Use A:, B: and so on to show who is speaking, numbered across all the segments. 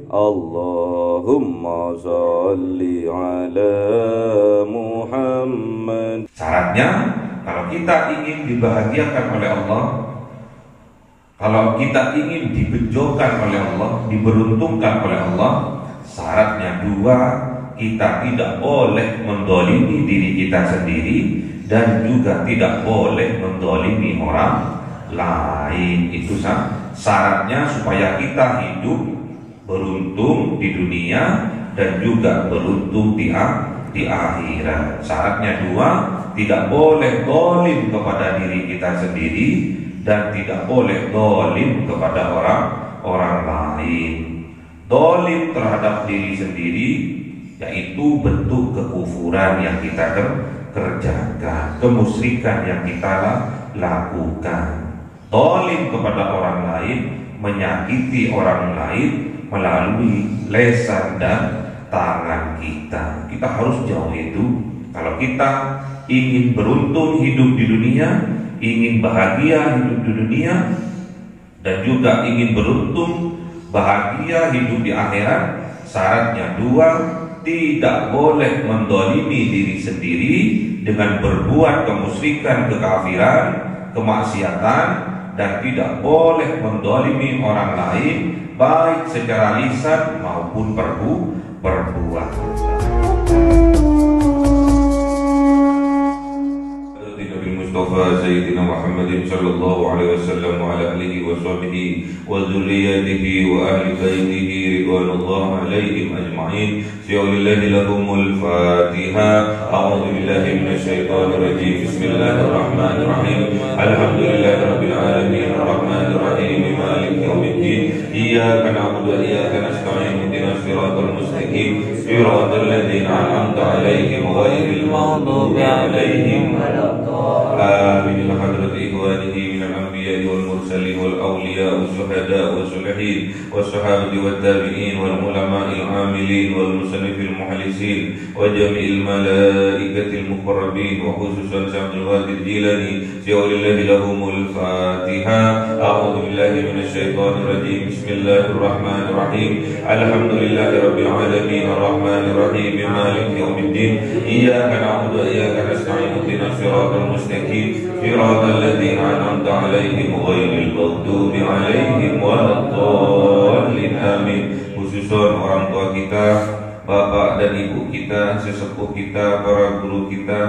A: Allahumma sholli ala Muhammad.
B: Syaratnya, kalau kita ingin dibahagiakan oleh Allah, kalau kita ingin dibejokan oleh Allah, diberuntungkan oleh Allah, syaratnya dua, kita tidak boleh mendolimi diri kita sendiri dan juga tidak boleh mendolimi orang lain. Itu syaratnya supaya kita hidup beruntung di dunia dan juga beruntung di akhirat. Syaratnya dua, tidak boleh dolim kepada diri kita sendiri dan tidak boleh dolim kepada orang lain. Dolim terhadap diri sendiri yaitu bentuk kekufuran yang kita kerjakan, kemusyrikan yang kita lakukan. Dolim kepada orang lain, menyakiti orang lain melalui lisan dan tangan kita. Kita harus jauh itu. Kalau kita ingin beruntung hidup di dunia, ingin bahagia hidup di dunia, dan juga ingin beruntung bahagia hidup di akhirat, syaratnya dua, tidak boleh mendolimi diri sendiri dengan berbuat kemusyrikan, kekafiran, kemaksiatan, dan tidak boleh mendolimi orang lain baik secara lisan maupun perbuatan. Mustafa Sayyidina Muhammadin sallallahu alaihi wasallam wa ala alihi wa sahbihi wa dzurriyyatihi wa ahli baitihi ridwanullah alaihim ajma'in. Siyaulillahi lahumul Fatiha. A'udzu billahi minasy syaithanir rajim. Bismillahirrahmanirrahim. Alhamdulillahi rabbil alamin arrahmanir rahim maliki yaumiddin. Iyyaka na'budu wa iyyaka nasta'in. Ihdinas siratal mustaqim. Siratal ladzina an'amta 'alaihim ghairil maghdubi 'alaihim waladdallin. آمين. لحضرة إخوانه من الأنبياء والمرسلين والأولياء والشهداء والصالحين والصحابة والتابعين والعلماء العاملين والمصنف المخلصين وجميع الملائكة المقربين وخصوصا عبد القادر الجيلاني ولله لهم الفاتحة. أعوذ بالله من الشيطان الرجيم. بسم الله الرحمن الرحيم. الحمد لله رب العالمين الرحمن الرحيم مالك يوم الدين. إياك نعبد وإياك نستعين اهدنا الصراط المستقيم صراط الذين أنعمت عليهم غير المغضوب عليهم ولا الضالين. Amin. Khususon orang tua kita, bapak dan ibu kita, sesepuh kita, para guru kita,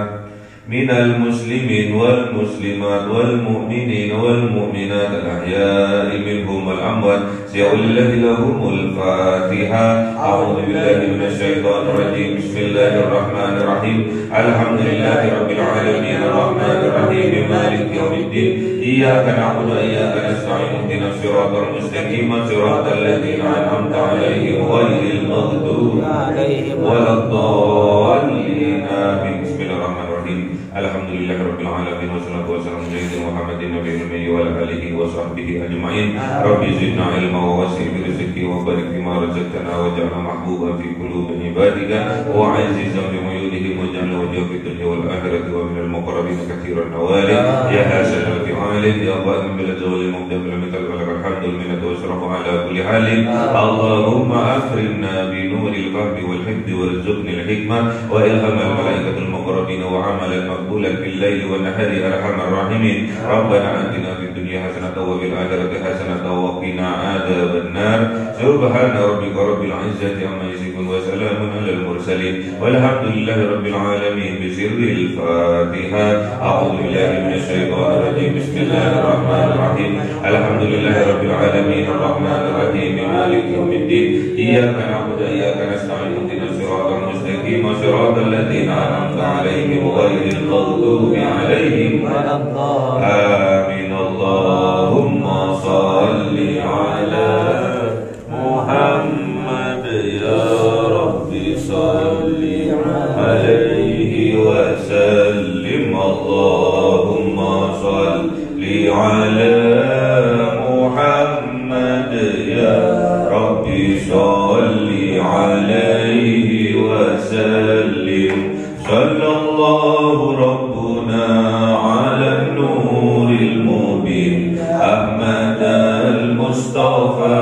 B: minal muslimin wal muslimat wal mu'minin wal mu'minat al-ahya'i minhum wal amwat. Siyaulillahi lahumul Fatiha. A'udzu billahi minasy syaithanir rajim. Bismillahirrahmanirrahim. Alhamdulillahi rabbil alamin arrahmanir rahim maliki yaumiddin. Iyyaka na'budu wa iyyaka nasta'in. Ihdinas siratal mustaqim siratal ladzina an'amta 'alaihim ghairil maghdubi 'alaihim waladdallin. Amin. Bismillahirrahmanirrahim. Alhamdulillahi rabbil alamin wassalatu wassalamu ala sayyidina Muhammadin nabiyil ummi wa ala alihi wa sahbihi ajma'in. Rabbi zidna ilma wa wasi' bi rizqi wa barik fima razaqtana waj'alna mahbuban fi qulubi ibadika wa 'azizan bi uyunihim waj'alna wajha fid dunya wal akhirati wa minal muqarrabin katsiran nawali ya hasanal fi'alin ya ba'd bil zawli mubda bil mithal wa lakal hamdul minnatu wa syarafu ala kulli halin. Allahumma akrimna bi nuril fahmi wal hifdhi warzuqni al hikmah wa ilhamal malaikatul muqarrabin wa 'amalan maqbulan bil laili wan nahari arhamar rahimin. Rabbana atina fid dunya hasanatan wa fil akhirati hasanatan wa qina adzaban nar. Subhana rabbika rabbil izzati amma yasifun wa salamun alal mursalin walhamdulillahi rabbil alamin. Bi sirril Fatiha. A'udzu billahi minasy syaithanir rajim. Bismillahirrahmanirrahim. Alhamdulillahi rabbil alamin arrahmanir rahim maliki yaumiddin. Iyyaka na'budu wa iyyaka nasta'in. Ihdinas siratal mustaqim siratal ladzina an'amta 'alaihim ghairil maghdubi 'alaihim waladdallin. Amin. Allahumma shalli 'ala Muhammad ya Rabbi shalli 'alaihi wa sallim. Allahumma shalli 'ala Muhammad ya Rabbi shalli 'alaihi wa sallim. Sallallahu rabbuna 'ala nuril mubin Ahmad al-Mustafa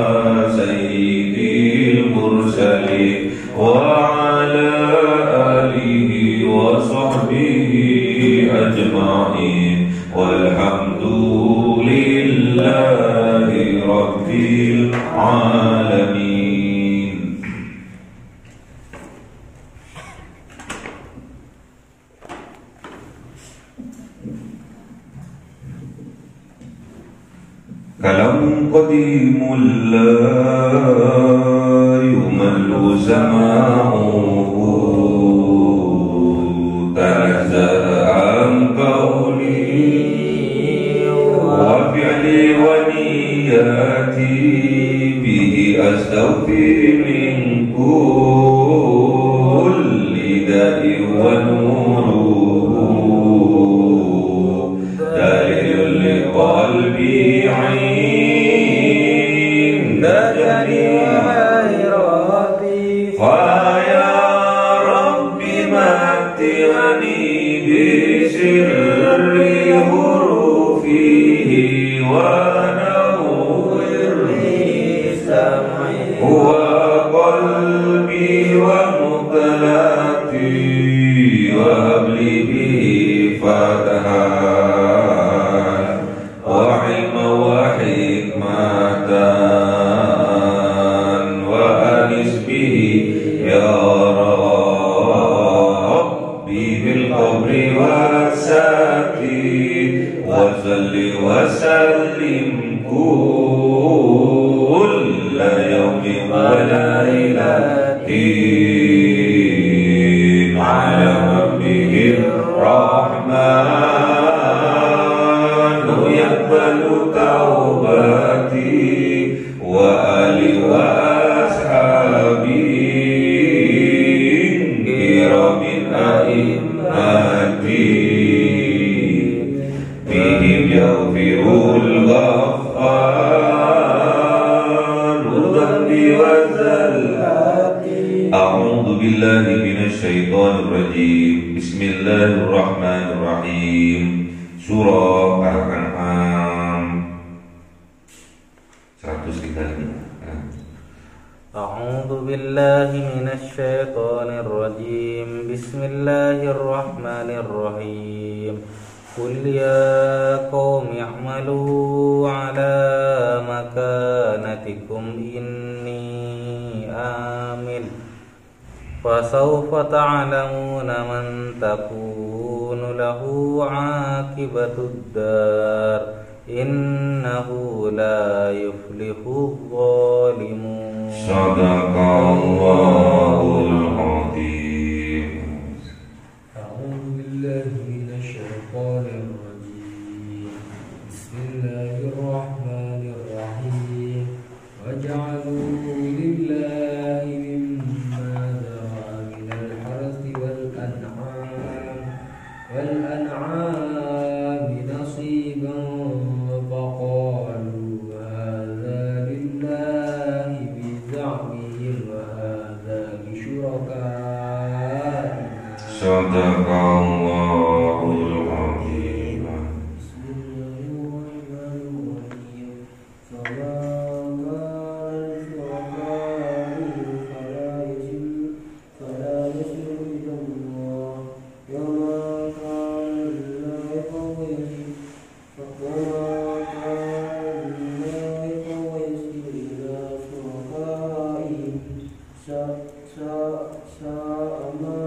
B: sayyidil أجمعين والحمد لله رب العالمين. كلام قديم لا يمل سماعه تنزه عن قولي وفعلي ونياتي به أستوفي من كل داء ونوره دليل لقلبي عند جميع خيراتي فيا رب متعني بسر حروفه ونور سمعي وقلبي ومقلتي وهب لي به فتحا وعلما وحكمة وأنس به يا ربي بالقبر والسكي وصل وسلم كل يوم وليلة على ربه الرحمن يقبل توبتي وآلي وأصحابي كرام أئمتي بهم يغفر الغفار الذنب والزلات. أعوذ بالله من الشيطان الرجيم. بسم الله الرحمن الرحيم. Surah Al-An'am 135.
C: أعوذ بالله من الشيطان الرجيم. بسم الله الرحمن الرحيم. قل يا قوم اعملوا على مكانتكم إني عامل فسوف تعلمون من تكون له عاقبة الدار إنه لا يفلح الظالمون.
B: صدق الله العظيم.
D: أعوذ بالله من الشيطان الرجيم. بسم الله الرحمن الرحيم. وجعلوا لله مما ذرأ من الحرث والأنعام نصيبا فقالوا هذا لله بزعمهم وهذا لشركائنا.
B: صدق الله العظيم.
D: بسم الله الرحمن الرحيم. فما كان شركائهم فلا يصل إلى الله وما كان لله فهو يصل إلى شركائهم. ساء ما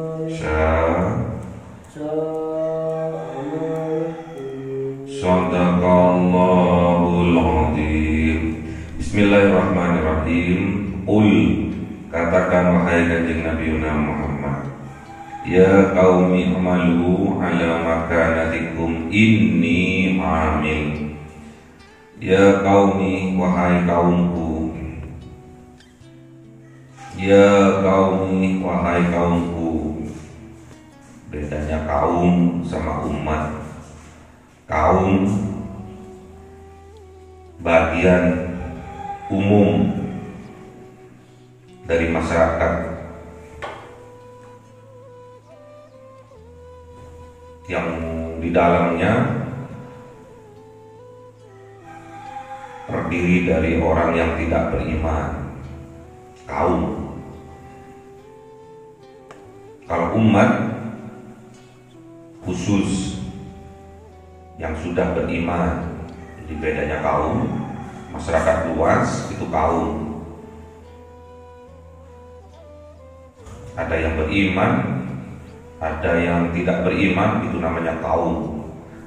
B: Sadaqallahul azim. Bismillahirrahmanirrahim. Katakan wahai kanjeng Nabi Muhammad, ya qaumi amalu ala makanatikum inni amil. Ya qaumi, wahai kaumku. Ya qaumi, wahai kaumku. Bedanya kaum sama umat. Kaum bagian umum dari masyarakat yang di dalamnya terdiri dari orang yang tidak beriman. Kaum. Kalau umat khusus yang sudah beriman. Jadi bedanya kaum, masyarakat luas itu kaum. Ada yang beriman, ada yang tidak beriman, itu namanya kaum.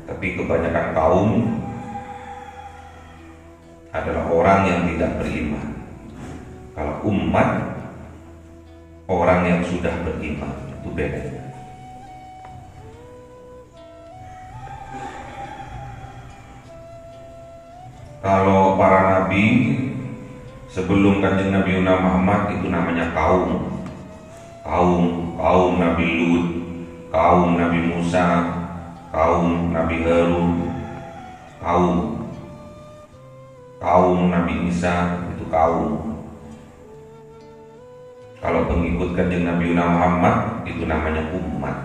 B: Tapi kebanyakan kaum adalah orang yang tidak beriman. Kalau umat, orang yang sudah beriman, itu bedanya. Kalau para nabi sebelum kanjeng Nabi Muhammad itu namanya kaum. Kaum Nabi Lut, kaum Nabi Musa, kaum Nabi Harun, kaum Nabi Isa, itu kaum. Kalau pengikut kanjeng Nabi Muhammad itu namanya umat.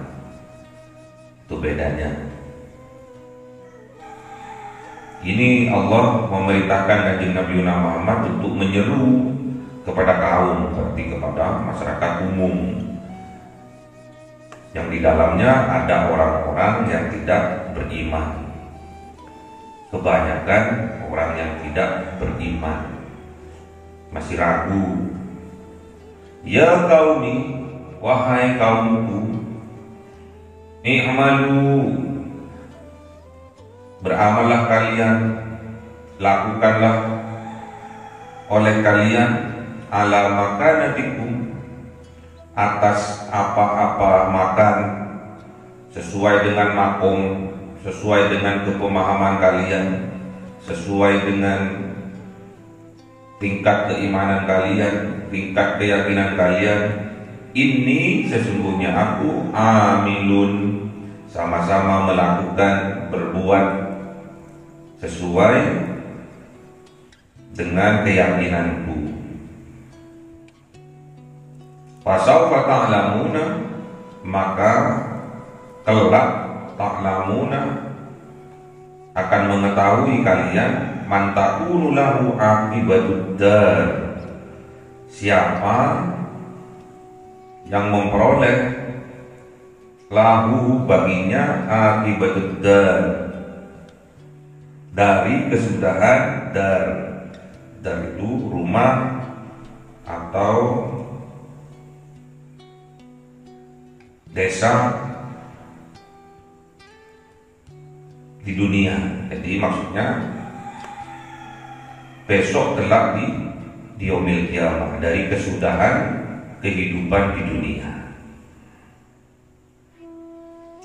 B: Itu bedanya. Ini Allah memerintahkan kanjeng Nabi Muhammad untuk menyeru kepada kaum, berarti kepada masyarakat umum, yang di dalamnya ada orang-orang yang tidak beriman. Kebanyakan orang yang tidak beriman, masih ragu. Ya qaumi, wahai kaumku, i'malu, beramallah kalian, lakukanlah oleh kalian ala makanatikum, atas apa-apa makan, sesuai dengan makom, sesuai dengan kepemahaman kalian, sesuai dengan tingkat keimanan kalian, tingkat keyakinan kalian. Ini sesungguhnya aku amilun, sama-sama melakukan, berbuat sesuai dengan keyakinanku. Fasawfa ta'lamuna, maka kelak ta'lamuna, akan mengetahui kalian, man takunu lahu aqibatud dar, siapa yang memperoleh lahu baginya aqibatud dar, dari kesudahan dar. Dar itu rumah atau desa di dunia. Jadi maksudnya besok kelak di yaumil qiyamah, dari kesudahan kehidupan di dunia.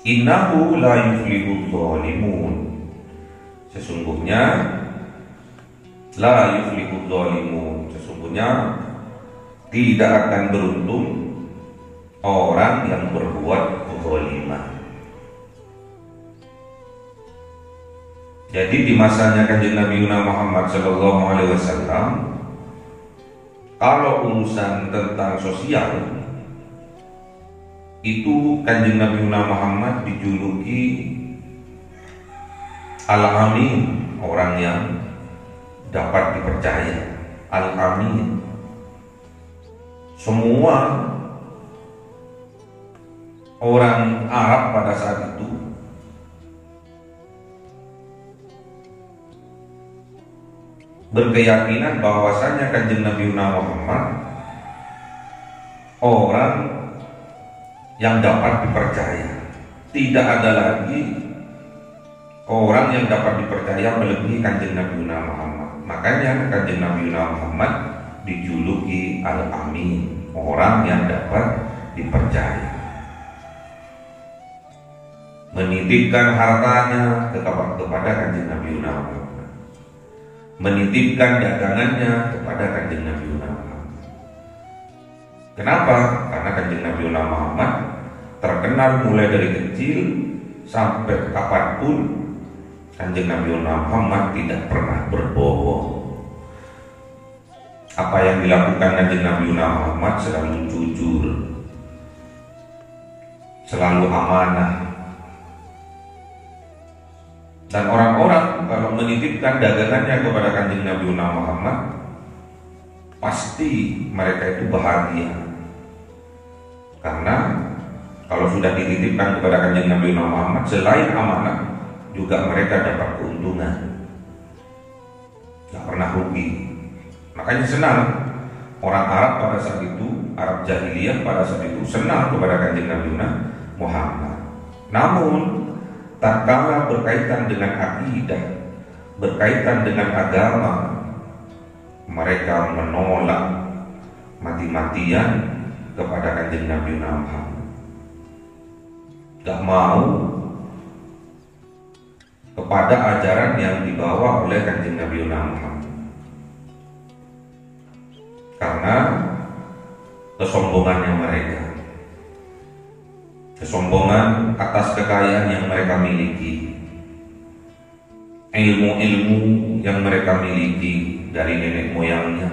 B: Innahu la yuflihul zalimun, sesungguhnya la yuflihul zalimun, sesungguhnya tidak akan beruntung orang yang berbuat kezaliman. Jadi di masanya kanjeng Nabi Muhammad SAW, kalau urusan tentang sosial itu kanjeng Nabi Muhammad dijuluki Al-Amin, orang yang dapat dipercaya. Al-Amin. Semua orang Arab pada saat itu berkeyakinan bahwasanya kanjeng Nabi Muhammad orang yang dapat dipercaya. Tidak ada lagi orang yang dapat dipercaya melebihi kanjeng Nabi Muhammad. Makanya kanjeng Nabi Muhammad dijuluki Al-Amin, orang yang dapat dipercaya. Menitipkan hartanya kepada kanjeng Nabi Muhammad, menitipkan dagangannya kepada kanjeng Nabi Muhammad. Kenapa? Karena kanjeng Nabi Muhammad terkenal mulai dari kecil sampai kapanpun kanjeng Nabi Muhammad tidak pernah berbohong. Apa yang dilakukan kanjeng Nabi Muhammad selalu jujur, selalu amanah. Dan orang-orang kalau menitipkan dagangannya kepada kanjeng Nabi Muhammad, pasti mereka itu bahagia. Karena kalau sudah dititipkan kepada kanjeng Nabi Muhammad, selain amanah, juga mereka dapat keuntungan, nggak pernah rugi. Makanya senang orang Arab pada saat itu, Arab jahiliyah pada saat itu senang kepada Kanjeng Nabi Muhammad. Namun tatkala berkaitan dengan akidah, berkaitan dengan agama, mereka menolak mati-matian kepada Kanjeng Nabi Muhammad. Gak mau kepada ajaran yang dibawa oleh Kanjeng Nabi Muhammad, karena kesombongannya mereka, kesombongan atas kekayaan yang mereka miliki, ilmu-ilmu yang mereka miliki dari nenek moyangnya,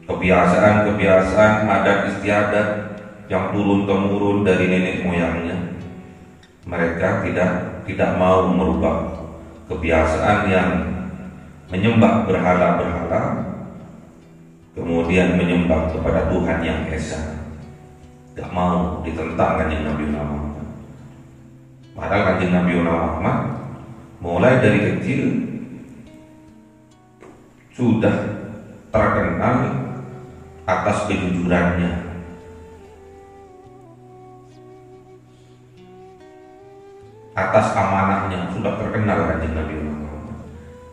B: kebiasaan-kebiasaan adat istiadat yang turun-temurun dari nenek moyangnya. Mereka tidak mau merubah kebiasaan yang menyembah berhala-berhala, kemudian menyembah kepada Tuhan yang esa. Tidak mau ditentang Kanjeng Nabi Muhammad. Padahal Kanjeng Nabi Muhammad mulai dari kecil sudah terkenal atas kejujurannya, atas amanahnya, sudah terkenal Kanjeng Nabi Muhammad.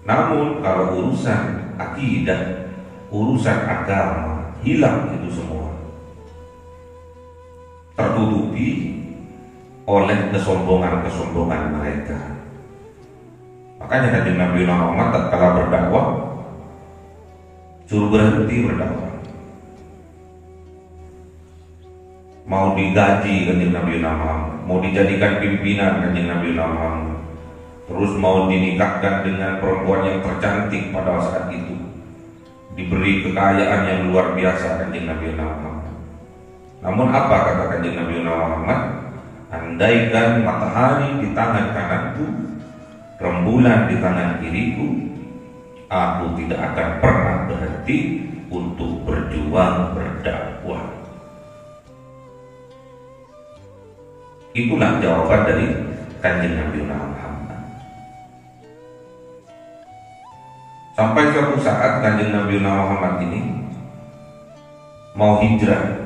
B: Namun kalau urusan akidah, urusan agama, hilang itu semua, tertutupi oleh kesombongan mereka. Makanya Kanjeng Nabi Muhammad tatkala berdakwah suruh berhenti berdakwah. Mau digaji Kanjeng Nabi Muhammad, mau dijadikan pimpinan Kanjeng Nabi Muhammad, terus mau dinikahkan dengan perempuan yang tercantik pada saat itu, diberi kekayaan yang luar biasa Kanjeng Nabi Muhammad. Namun apa kata Kanjeng Nabi Muhammad? Andaikan matahari di tangan kananku, rembulan di tangan kiriku, aku tidak akan pernah berhenti untuk berjuang berdakwah. Itulah jawaban dari Kanjeng Nabi Muhammad. Sampai suatu saat Kanjeng Nabi Muhammad ini mau hijrah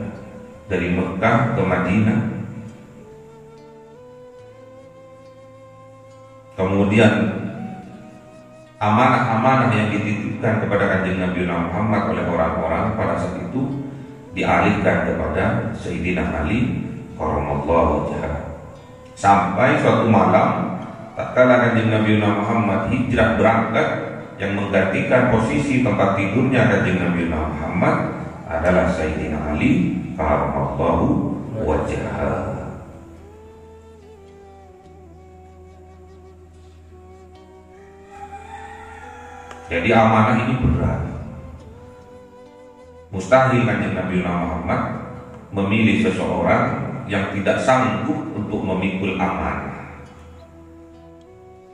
B: dari Mekah ke Madinah. Kemudian amanah-amanah yang dititipkan kepada Kanjeng Nabi Muhammad oleh orang-orang pada saat itu dialihkan kepada Sayyidina Ali karramallahu wajhahu. Sampai suatu malam tatkala Kanjeng Nabi Muhammad hijrah berangkat, yang menggantikan posisi tempat tidurnya Kanjeng Nabi Muhammad adalah Sayyidina Ali karramallahu wajhahu. Jadi amanah ini berat. Mustahil Kanjeng Nabi Muhammad memilih seseorang yang tidak sanggup untuk memikul amanah.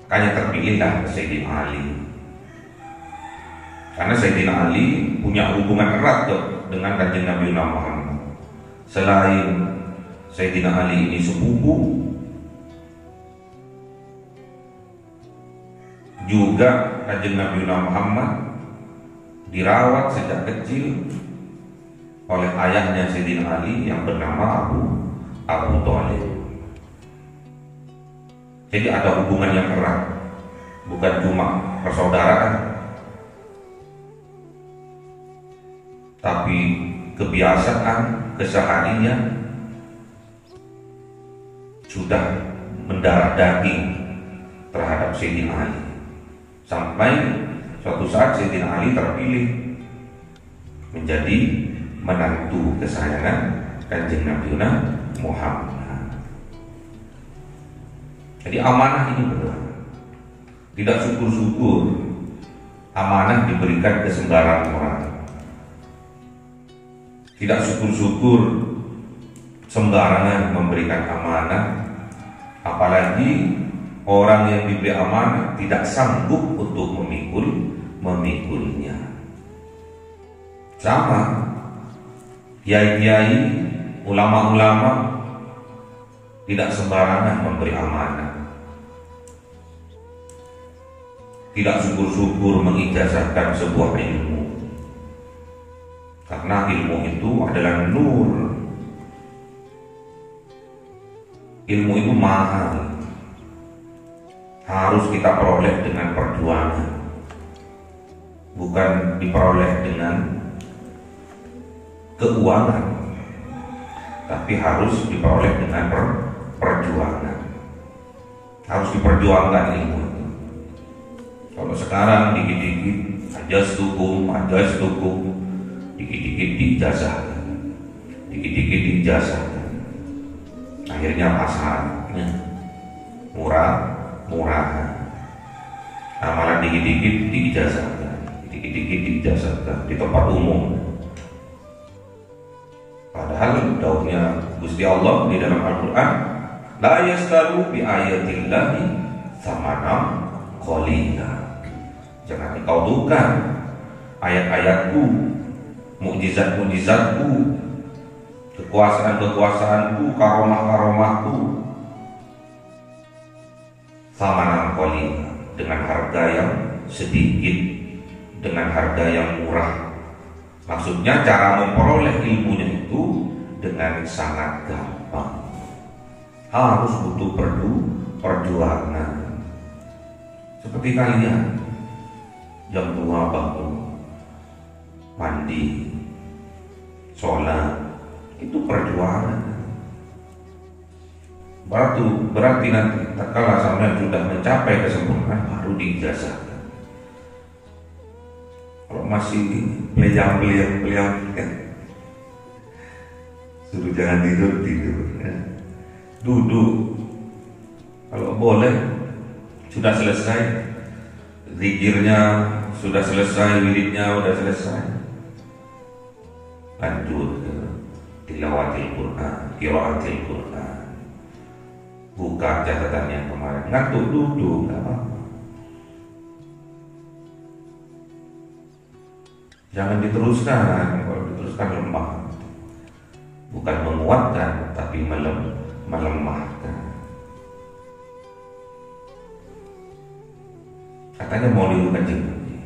B: Makanya terpilihlah Sayyidina Ali. Karena Sayyidina Ali punya hubungan erat dengan Kanjeng Nabi Muhammad. Selain Sayyidina Ali ini sepupu, juga Kanjeng Nabi Muhammad dirawat sejak kecil oleh ayahnya Sayyidina Ali yang bernama Abu Thalib. Jadi ada hubungan yang erat, bukan cuma persaudaraan, tapi kebiasaan keseharian sudah mendarah daging terhadap Sayyidina Ali. Sampai suatu saat Sayyidina Ali terpilih menjadi menantu kesayangan Kanjeng Nabi Muhammad. Jadi amanah ini berat. Tidak syukur-syukur amanah diberikan ke sembarang orang. Tidak syukur-syukur sembarangan memberikan amanah, apalagi orang yang diberi amanah tidak sanggup untuk memikulnya. Sama kiai-kiai, ulama-ulama tidak sembarangan memberi amanah, tidak syukur-syukur mengijazahkan sebuah ilmu, karena ilmu itu adalah nur. Ilmu itu mahal, harus kita peroleh dengan perjuangan, bukan diperoleh dengan keuangan, tapi harus diperoleh dengan perjuangan. Harus diperjuangkan ilmu itu. Kalau sekarang dikit-dikit ajastukum, dikit-dikit diijazahkan, dikit-dikit diijazahkan, akhirnya pasarnya murahan. Amalan dikit-dikit diijazahkan, dikit-dikit diijazahkan di tempat umum. Padahal dauhnya Gusti Allah di dalam Al-Quran, la yastaru bi ayatillahi thamanam qalila. Jangan engkau tukar ayat-ayatku, mukjizat-mukjizatku, kekuasaan-kekuasaanku, karomah-karomahku thamanam qalila, dengan harga yang sedikit, dengan harga yang murah. Maksudnya cara memperoleh ilmunya itu dengan sangat gampang, harus butuh perjuangan. Seperti kalian jam 2 bangun, mandi, sholat, itu perjuangan. Berarti nanti tatkala sampai sudah mencapai kesempurnaan baru diijazahkan. Kalau masih beliau suruh jangan tidur ya. Duduk. Kalau boleh sudah selesai, zikirnya sudah selesai, wiridnya sudah selesai, lanjut ke tilawatil Quran, qiraatil Quran. Buka catatan yang kemarin, ngantuk duduk, nggak apa-apa. Jangan diteruskan, kalau diteruskan lemah. Bukan menguatkan, tapi melemahkan. Katanya mau niru Kanjeng Nabi.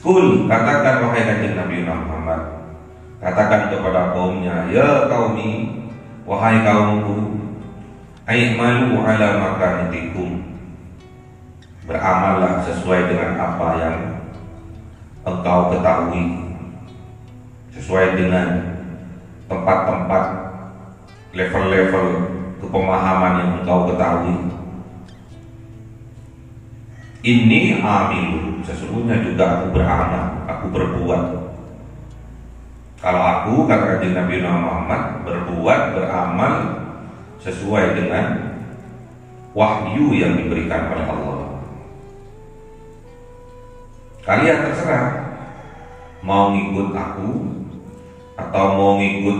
B: Kul, katakan wahai Kanjeng Nabi Muhammad, katakan kepada kaumnya, ya qaumi, wahai kaumku, aimalu ala makanatikum, beramallah sesuai dengan apa yang engkau ketahui, sesuai dengan tempat-tempat, level-level kepemahaman yang engkau ketahui. Ini amilu, sesungguhnya juga aku beramal, aku berbuat. Kalau aku, kata Kanjeng Nabi Muhammad, berbuat, beramal sesuai dengan wahyu yang diberikan oleh Allah. Kalian terserah mau ngikut aku atau mau ngikut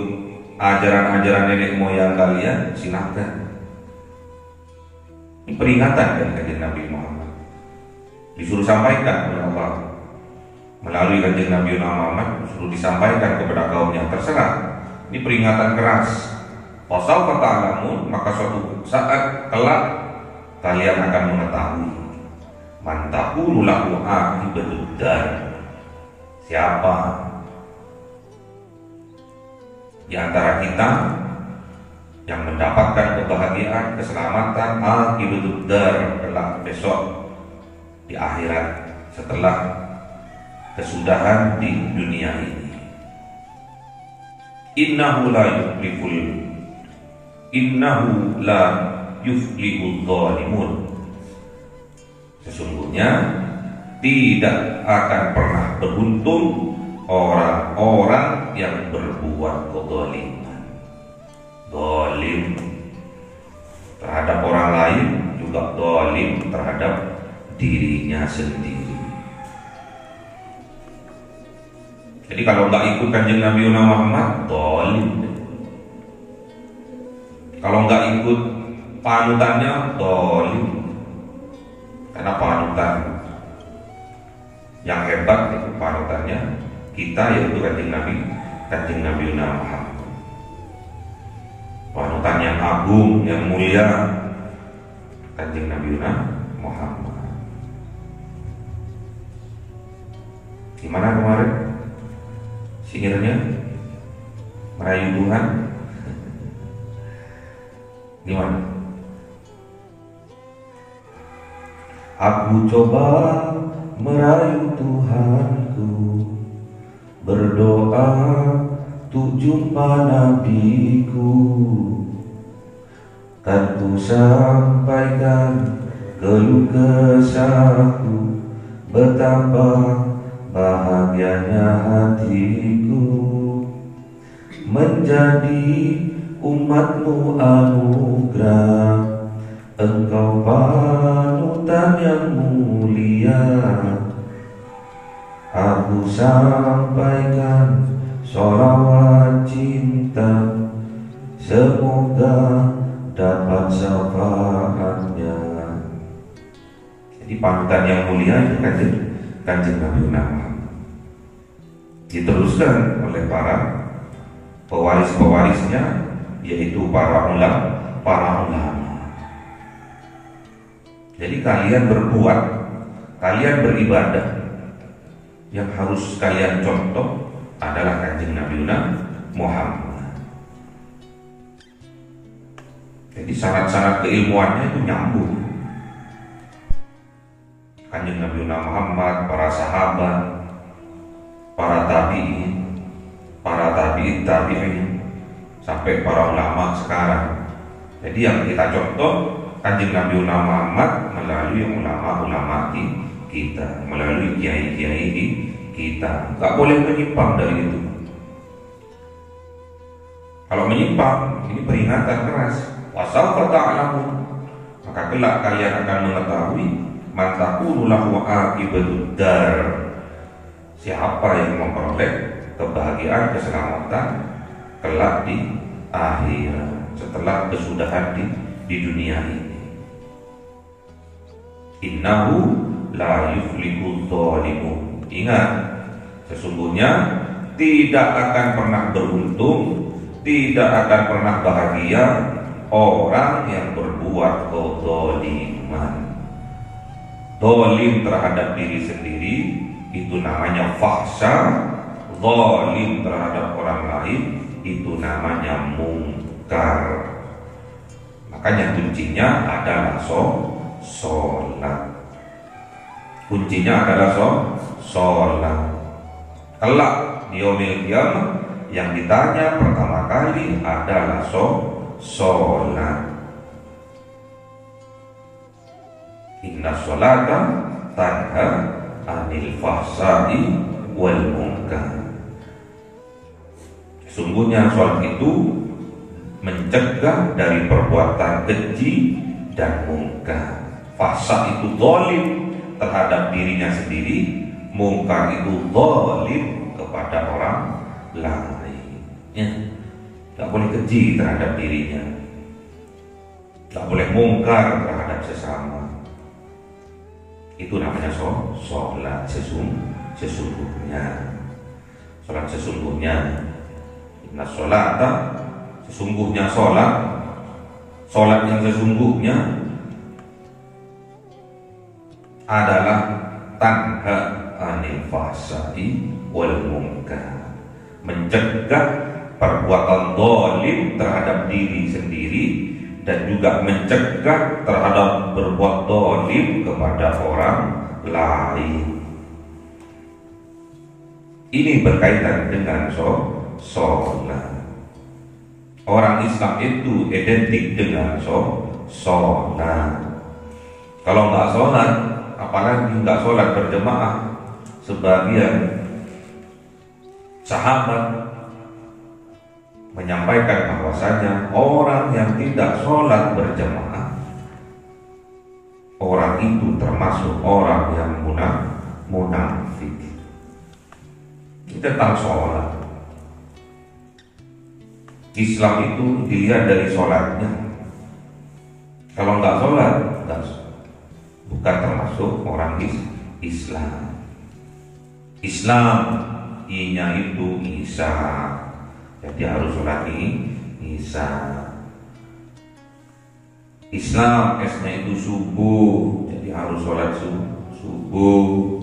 B: ajaran-ajaran nenek moyang kalian, silakan. Ini peringatan dari Kanjeng Nabi Muhammad, disuruh sampaikan oleh Allah melalui Kanjeng Nabi Muhammad, disuruh disampaikan kepada kaumnya. Terserah, ini peringatan keras. Fasawfa ta'lamun, maka suatu saat kelak kalian akan mengetahui man takunu lahu aqibatud dar, siapa di antara kita yang mendapatkan kebahagiaan, keselamatan, aqibatud dar, kelak besok di akhirat, setelah kesudahan di dunia ini. Innahu la yuflihul zalimun, sesungguhnya tidak akan pernah beruntung orang-orang yang berbuat kezaliman. Zalim terhadap orang lain, juga zalim terhadap dirinya sendiri. Jadi kalau nggak ikut Kanjeng Nabi Muhammad, zalim. Kalau nggak ikut panutannya, zalim. Karena panutan yang hebat itu panutannya kita, yaitu Kanjeng Nabi Kanjeng Nabi Muhammad. Panutan yang agung, yang mulia, Kanjeng Nabi Muhammad. Gimana kemarin sihirnya merayu Tuhan? Gimana? Aku coba merayu Tuhanku, berdoa untuk jumpa nabiku, kan ku sampaikan keluh kesahku, betapa bahagianya hatiku menjadi umatmu anugerah. Engkau panutan yang mulia, aku sampaikan sholawat cinta, semoga dapat syafaatnya. Jadi panutan yang mulia itu Kanjeng Nabi Muhammad. Diteruskan oleh para pewaris-pewarisnya, yaitu para ulama. Jadi kalian berbuat, kalian beribadah, yang harus kalian contoh adalah Kanjeng Nabi Muhammad. Jadi syarat-syarat keilmuannya itu nyambung. Kanjeng Nabi Muhammad, para sahabat, para tabi'in, sampai para ulama sekarang. Jadi yang kita contoh Kanjeng Nabi Muhammad melalui ulama-ulama kita, melalui kiai-kiai kita. Gak boleh menyimpang dari itu. Kalau menyimpang, ini peringatan keras. Wasaufa ta'lamun, maka kelak kalian akan mengetahui man takunu lahu aqibatud dar, siapa yang memperoleh kebahagiaan, keselamatan kelak di akhirat, setelah kesudahan di dunia ini. Innahu la yuflihul dhalimun. Ingat, sesungguhnya tidak akan pernah beruntung, tidak akan pernah bahagia orang yang berbuat kezaliman. Zalim terhadap diri sendiri itu namanya fahsya, zalim terhadap orang lain itu namanya mungkar. Makanya kuncinya adalah sholat. Kuncinya adalah sholat. Kelak di yaumil qiyamah yang ditanya pertama kali adalah sholat. Inna sholata tanha anil fahsai wal munkar. Sungguhnya sholat itu mencegah dari perbuatan keji dan munkar. Fahsa itu zalim terhadap dirinya sendiri, munkar itu zalim kepada orang lain. Ya, gak boleh keji terhadap dirinya, gak boleh munkar terhadap sesama. Itu namanya sholat sesungguhnya. Sholat sesungguhnya. Inna sholata, sesungguhnya sholat yang sesungguhnya adalah tanha anil fahsai wal munkar, mencegah perbuatan zalim terhadap diri sendiri dan juga mencegah terhadap berbuat zalim kepada orang lain. Ini berkaitan dengan sholat. Orang Islam itu identik dengan sholat. Kalau nggak sholat, apalagi nggak sholat berjamaah, sebagian sahabat menyampaikan bahwasanya orang yang tidak sholat berjamaah, orang itu termasuk orang yang munafik. Tentang sholat, Islam itu dilihat dari sholatnya. Kalau nggak sholat, bukan termasuk orang Islam. Islam I-nya itu Isa, jadi harus sholat isya. Islam S-nya itu subuh, jadi harus sholat subuh.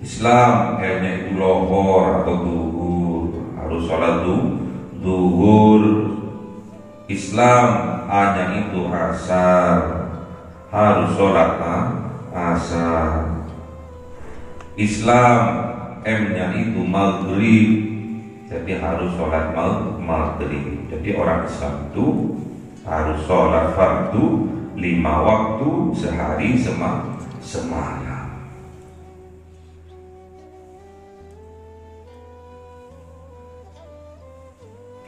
B: Islam L-nya itu lohor atau duhur, harus sholat duhur. Islam A-nya itu asar, harus sholat asar. Islam M-nya itu maghrib, jadi harus sholat maghrib. Jadi orang Islam itu harus sholat fardu 5 waktu sehari semalam.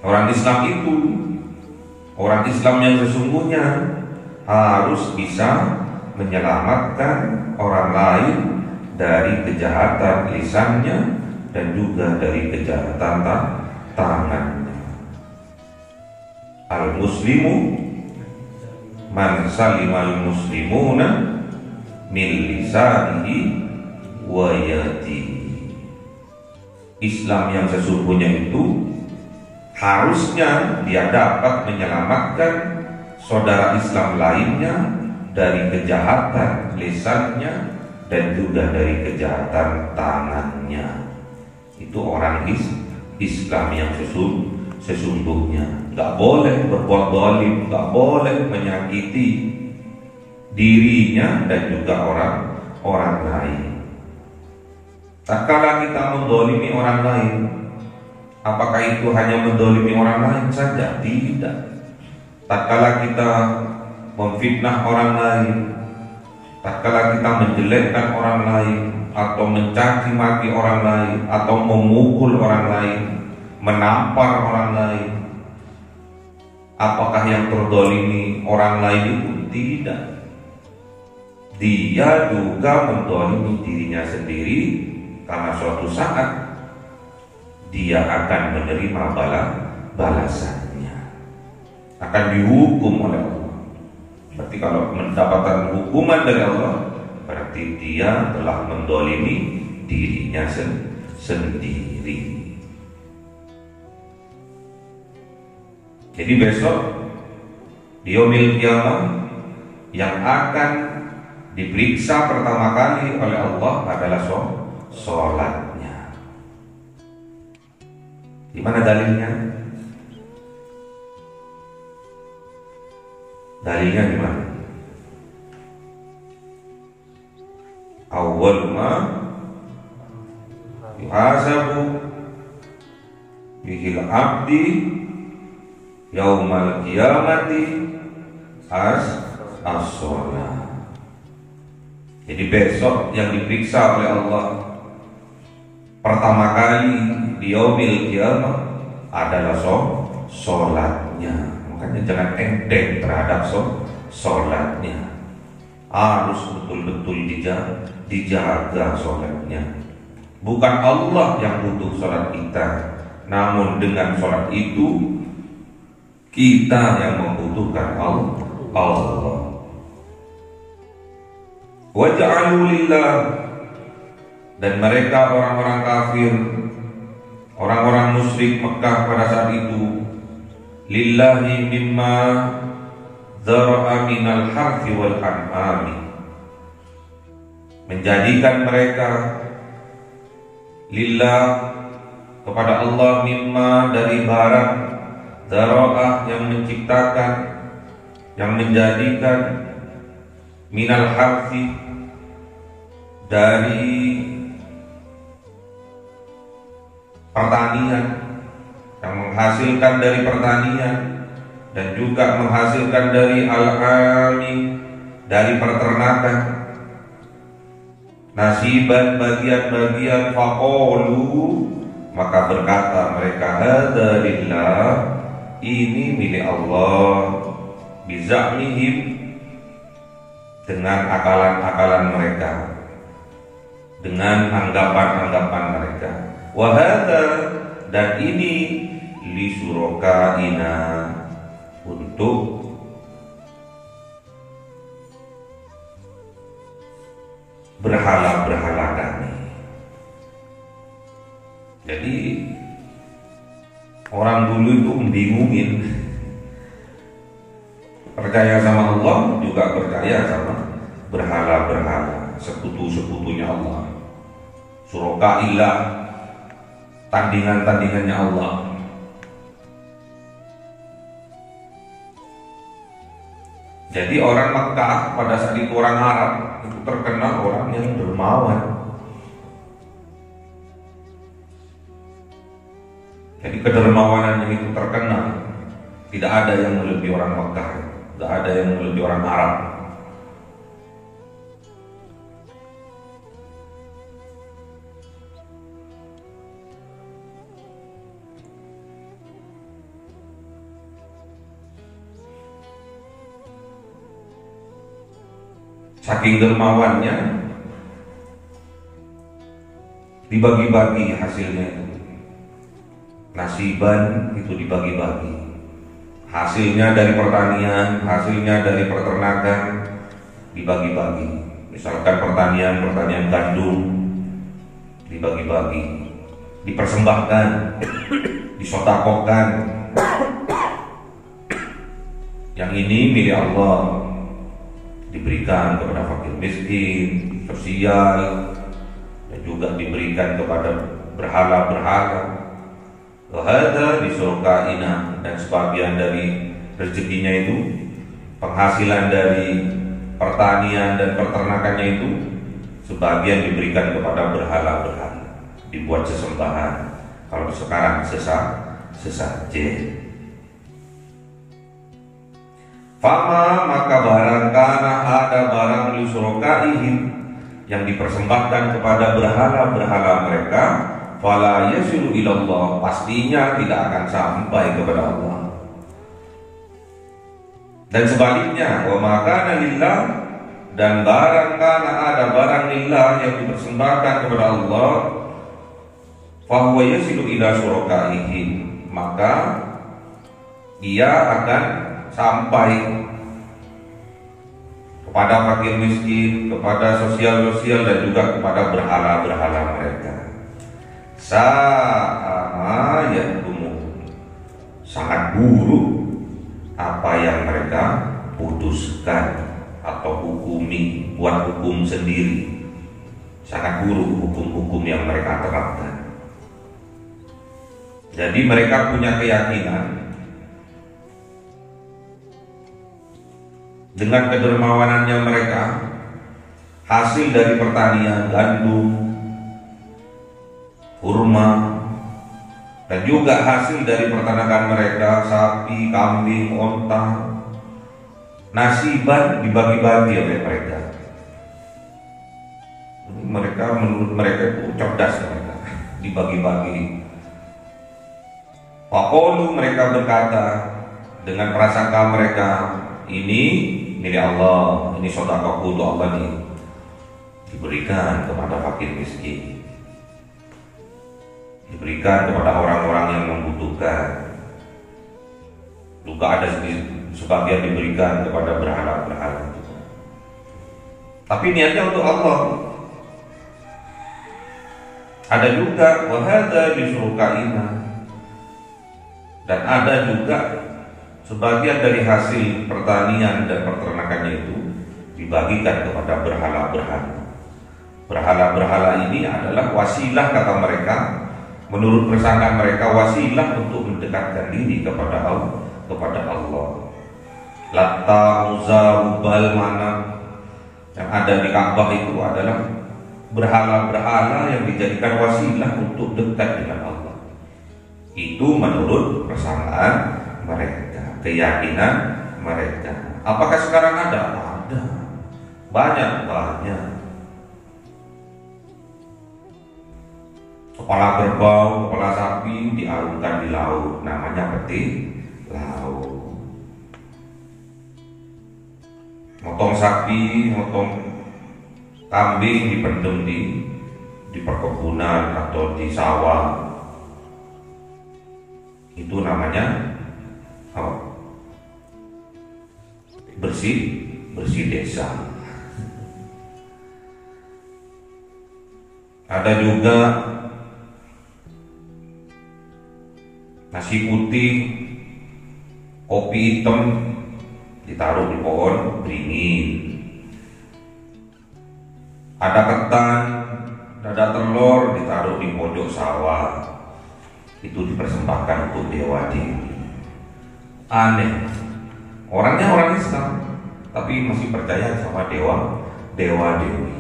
B: Orang Islam itu, orang Islam yang sesungguhnya harus bisa menyelamatkan orang lain dari kejahatan lisannya dan juga dari kejahatan tangannya. Al-muslimu man salimal muslimuna min lisanihi wa yadihi. Islam yang sesungguhnya itu harusnya dia dapat menyelamatkan saudara Islam lainnya dari kejahatan lisannya dan juga dari kejahatan tangannya. Itu orang Islam yang sesungguhnya. Gak boleh berbuat zalim, gak boleh menyakiti dirinya dan juga orang lain. Tatkala kita menzalimi orang lain, apakah itu hanya menzalimi orang lain saja? Tidak. Tatkala kita memfitnah orang lain, tatkala kita menjelekkan orang lain atau mencaci maki orang lain atau memukul orang lain, menampar orang lain, apakah yang terzalimi orang lain itu? Tidak. Dia juga menzalimi dirinya sendiri, karena suatu saat dia akan menerima balasannya, akan dihukum oleh Allah. Berarti kalau mendapatkan hukuman dari Allah, berarti dia telah menzalimi dirinya sendiri. Jadi besok di yaumil qiyamah yang akan diperiksa pertama kali oleh Allah adalah sholatnya. Di mana dalilnya? Dalilnya di mana? Awwal ma yuhasabu bihil abdi yaumal qiyamati as-sholat. Jadi besok yang diperiksa oleh Allah pertama kali di yaumil qiyamah adalah sholatnya. Makanya jangan enteng terhadap sholatnya. Harus betul-betul dijaga sholatnya. Bukan Allah yang butuh sholat kita, namun dengan sholat itu kita yang membutuhkan Allah. Waja'alu lillah, dan mereka orang-orang kafir, orang-orang musyrik Mekah pada saat itu, lillahi mimma dzara'a minal harthi wal an'ami, menjadikan mereka lillah kepada Allah mimma dari barang dzara'a yang menciptakan, yang menjadikan, minal harthi dari pertanian, yang menghasilkan dari pertanian, dan juga menghasilkan dari al-ami, dari peternakan, nasiban, bagian-bagian, faqalu, maka berkata mereka, hadza lillah, ini milik Allah, bizamihim, dengan akalan-akalan mereka, dengan anggapan-anggapan mereka, wa hadza, dan ini li syurakaina, untuk berhala-berhala kami. Jadi Orang dulu itu membingungin, percaya sama Allah juga percaya sama berhala-berhala, sekutu-sekutunya Allah, surakaillah, tandingan-tandingannya Allah. Jadi orang Makkah pada saat itu, orang Arab itu terkenal orang yang dermawan. Jadi kedermawanannya itu terkenal. Tidak ada yang melebihi orang Makkah, tidak ada yang melebihi orang Arab. Saking dermawannya, dibagi-bagi hasilnya itu. Nasiban itu dibagi-bagi. Hasilnya dari pertanian, hasilnya dari peternakan dibagi-bagi. Misalkan pertanian gandum dibagi-bagi, dipersembahkan, disodakohkan. Yang ini milik Allah, diberikan kepada fakir miskin, sosial, dan juga diberikan kepada berhala-berhala. Wahada disurkaina, dan sebagian dari rezekinya itu, penghasilan dari pertanian dan peternakannya itu, sebagian diberikan kepada berhala-berhala, dibuat sesembahan. Kalau sekarang sesajen. Fama maka barangkana ada barang lisurakaihim yang dipersembahkan kepada berhala-berhala mereka, fala yasilu ilallah, pastinya tidak akan sampai kepada Allah. Dan sebaliknya, wa makana lillah, dan barangkana ada barang lillah yang dipersembahkan kepada Allah, fa huwa yasilu ila surakaihim, maka ia akan sampai kepada fakir miskin, kepada sosial-sosial, dan juga kepada berhala-berhala mereka. Sa'ama yahkumun, sangat buruk apa yang mereka putuskan atau hukumi, buat hukum sendiri. Sangat buruk hukum-hukum yang mereka terapkan. Jadi mereka punya keyakinan dengan kedermawanannya mereka, hasil dari pertanian gandum, kurma, dan juga hasil dari peternakan mereka, sapi, kambing, onta, nasiban dibagi-bagi oleh mereka. Mereka menurut mereka itu cerdas, mereka dibagi-bagi. Waqalu, mereka berkata dengan prasangka mereka, ini milik Allah, ini sedekahku untuk Allah nih, diberikan kepada fakir miskin, diberikan kepada orang-orang yang membutuhkan. Juga ada sebagian diberikan kepada berhala-berhala. Tapi niatnya untuk Allah. Ada juga wahada bisurkaina, dan ada juga sebagian dari hasil pertanian dan peternakannya itu dibagikan kepada berhala-berhala. Berhala-berhala ini adalah wasilah, kata mereka, menurut persangkaan mereka, wasilah untuk mendekatkan diri kepada Allah. Latta, Uzza, Hubal, Manat yang ada di Ka'bah itu adalah berhala-berhala yang dijadikan wasilah untuk dekat dengan Allah. Itu menurut persangkaan mereka, keyakinan mereka. Apakah sekarang ada? Ada. Banyak. Kepala kerbau, kepala sapi diarungkan di laut, namanya peti laut. Motong sapi, motong kambing dipendem di perkebunan atau di sawah. Itu namanya apa? Bersih desa. Ada juga nasi putih, kopi hitam ditaruh di pohon beringin. Ada ketan, ada telur ditaruh di pojok sawah. Itu dipersembahkan untuk dewa dewi. Aneh, orangnya orang Islam tapi masih percaya sama dewa dewi.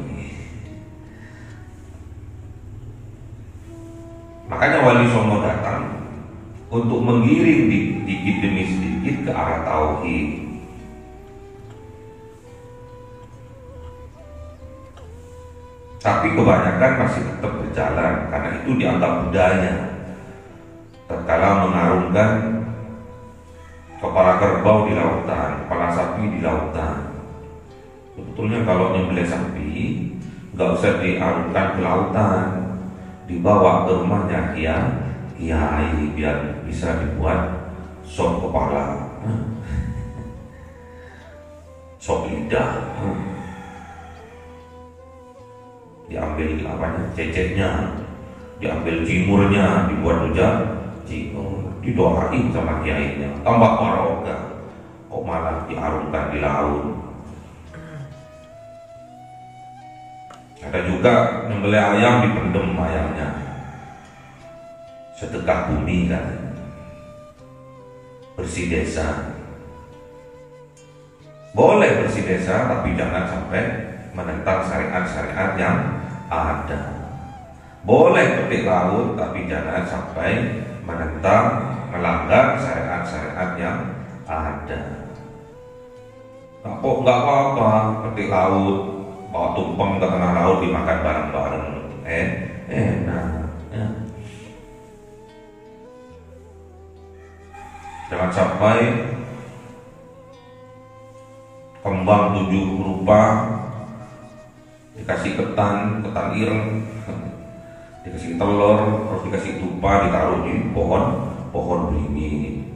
B: Makanya Wali Songo datang untuk menggiring sedikit demi sedikit ke arah tauhid. Tapi kebanyakan masih tetap berjalan karena itu dianggap budaya. Tatkala mengarungkan kepala kerbau di lautan, kepala sapi di lautan. Sebetulnya kalau nyembelih sapi nggak usah diarungkan ke lautan, dibawa ke rumahnya kiai biar bisa dibuat sop kepala, sop lidah. Diambil ceceknya, diambil jimurnya, dibuat rujak jimur, didoain sama kiainya, tambah barokah. Kok malah diarungkan di laut. Ada juga nyembelih ayam dipendem ayamnya, sedekah bumi kan, bersih desa. Boleh bersih desa tapi jangan sampai menentang syariat-syariat yang ada. Boleh petik laut tapi jangan sampai menentang, melanggar syariat-syariat yang ada. Nggak apa-apa petik laut, bawa tumpeng ke tengah laut dimakan bareng-bareng. Enak. Ya. Jangan sampai kembang 7 rupa dikasih ketan ireng, dikasih telur, terus dikasih tupa, ditaruh di pohon beringin,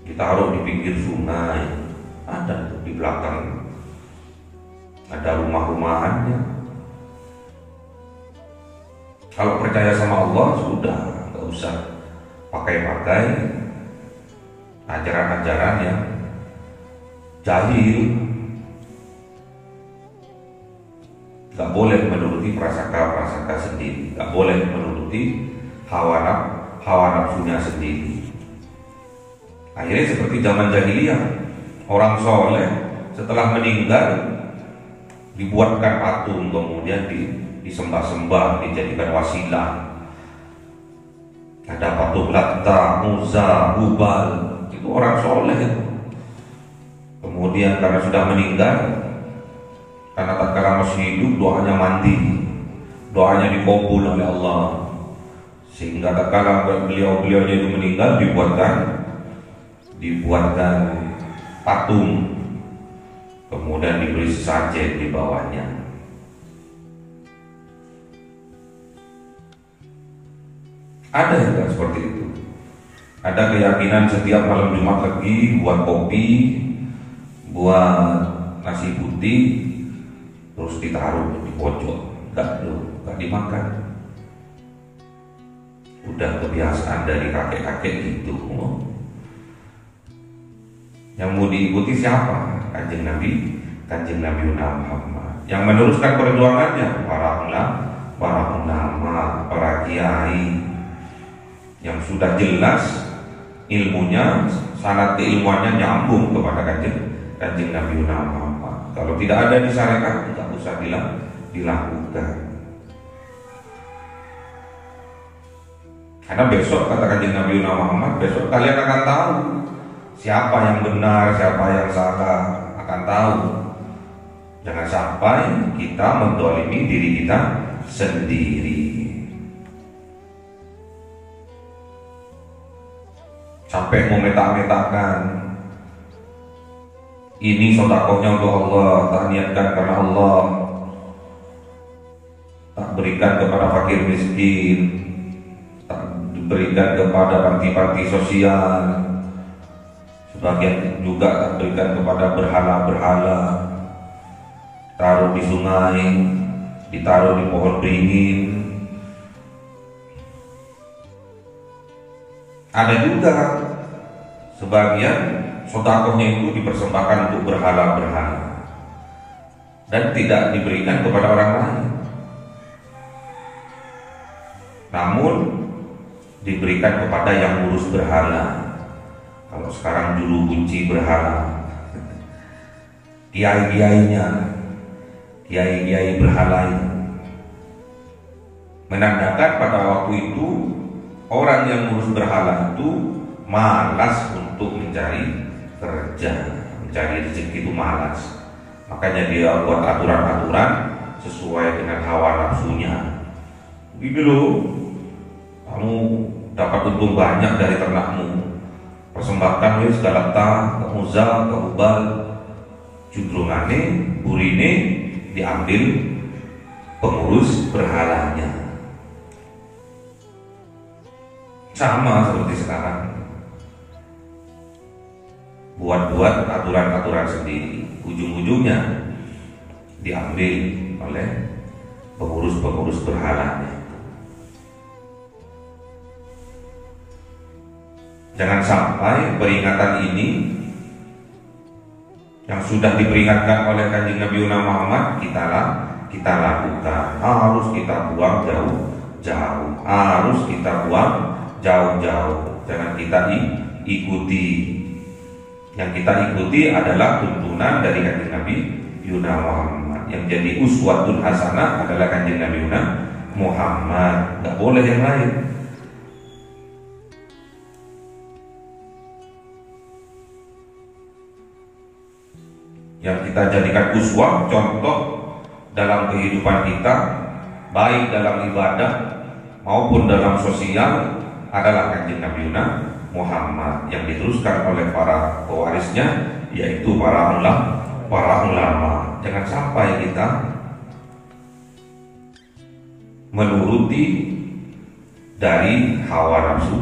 B: ditaruh di pinggir sungai. Ada tuh di belakang, ada rumah-rumahannya. Kalau percaya sama Allah sudah, nggak usah pakai ajaran-ajaran yang jahil. Gak boleh menuruti prasangka sendiri, gak boleh menuruti hawa nafsunya sendiri. Akhirnya seperti zaman jahiliyah, orang soleh setelah meninggal dibuatkan patung, kemudian disembah-sembah, dijadikan wasilah. Ada patung Latta, Uzza, Hubal, itu orang soleh. Kemudian karena sudah meninggal, karena tatkala masih hidup doanya mandi, doanya dikabul oleh Allah, sehingga tatkala beliau-beliaunya itu meninggal dibuatkan patung, kemudian diberi sesajen di bawahnya. Ada yang seperti itu. Ada keyakinan setiap malam Jumat Legi buat kopi, buat nasi putih, terus ditaruh di pojok, nggak dimakan. Udah kebiasaan dari kakek-kakek gitu. Yang mau diikuti siapa? Kanjeng Nabi Muhammad. Yang meneruskan perjuangannya para ulama, para kiai yang sudah jelas ilmunya, sanad keilmuannya nyambung kepada kanjeng Nabi Muhammad. Kalau tidak ada di syariat, tidak usah dilakukan. Karena besok kata kanjeng Nabi Muhammad, besok kalian akan tahu siapa yang benar, siapa yang salah, akan tahu. Jangan sampai kita mendolimi diri kita sendiri. Sampai memetak-metakkan, ini sedekahnya untuk Allah, tak niatkan karena Allah, tak berikan kepada fakir miskin, tak berikan kepada panti-panti sosial, sebagian juga tak berikan kepada berhala-berhala, taruh di sungai, ditaruh di pohon beringin. Ada juga sebagian sedekahnya itu dipersembahkan untuk berhala-berhala dan tidak diberikan kepada orang lain, namun diberikan kepada yang ngurus berhala. Kalau sekarang juru kunci berhala, kiai-kiainya, kiai-kiai berhala ini, menandakan pada waktu itu orang yang ngurus berhala itu malas untuk mencari kerja, mencari rezeki itu malas. Makanya dia buat aturan-aturan sesuai dengan hawa nafsunya. Gitu loh, kamu dapat untung banyak dari ternakmu, persembahkan wis galata, ke Uzza, ke Hubal, judrungane, burine diambil pengurus berhalanya. Sama seperti sekarang, buat-buat aturan-aturan sendiri, ujung-ujungnya diambil oleh pengurus-pengurus berhalanya. Jangan sampai peringatan ini yang sudah diperingatkan oleh Kanjeng Nabi Muhammad kita lakukan, harus kita buang jauh-jauh, harus kita buang jauh-jauh. Jangan kita ikuti. Yang kita ikuti adalah tuntunan dari Kanjeng Nabi Muhammad. Yang jadi uswatun hasanah adalah Kanjeng Nabi Muhammad. Gak boleh yang lain. Yang kita jadikan uswah, contoh dalam kehidupan kita, baik dalam ibadah maupun dalam sosial, adalah Kanjeng Nabi Muhammad yang diteruskan oleh para pewarisnya, yaitu para ulama. Jangan sampai kita menuruti dari hawa nafsu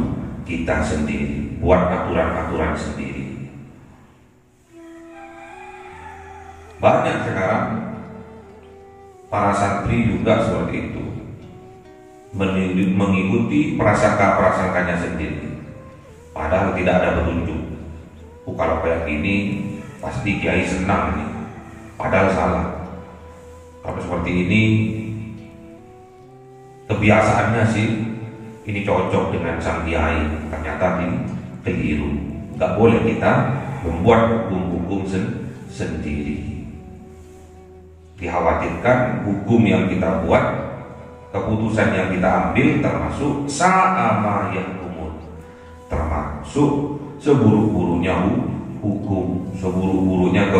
B: kita sendiri, buat aturan-aturan sendiri. Banyak sekarang para santri juga seperti itu, mengikuti prasangka-prasangkanya sendiri, padahal tidak ada petunjuk. Kalau kayak gini pasti kiai senang nih, padahal salah. Kalau seperti ini kebiasaannya sih ini cocok dengan sang kiai, ternyata ini keliru. Gak boleh kita membuat hukum-hukum sendiri. Dikhawatirkan hukum yang kita buat, keputusan yang kita ambil termasuk sa'ama yahkumun, termasuk seburuk-buruknya hukum, seburuk-buruknya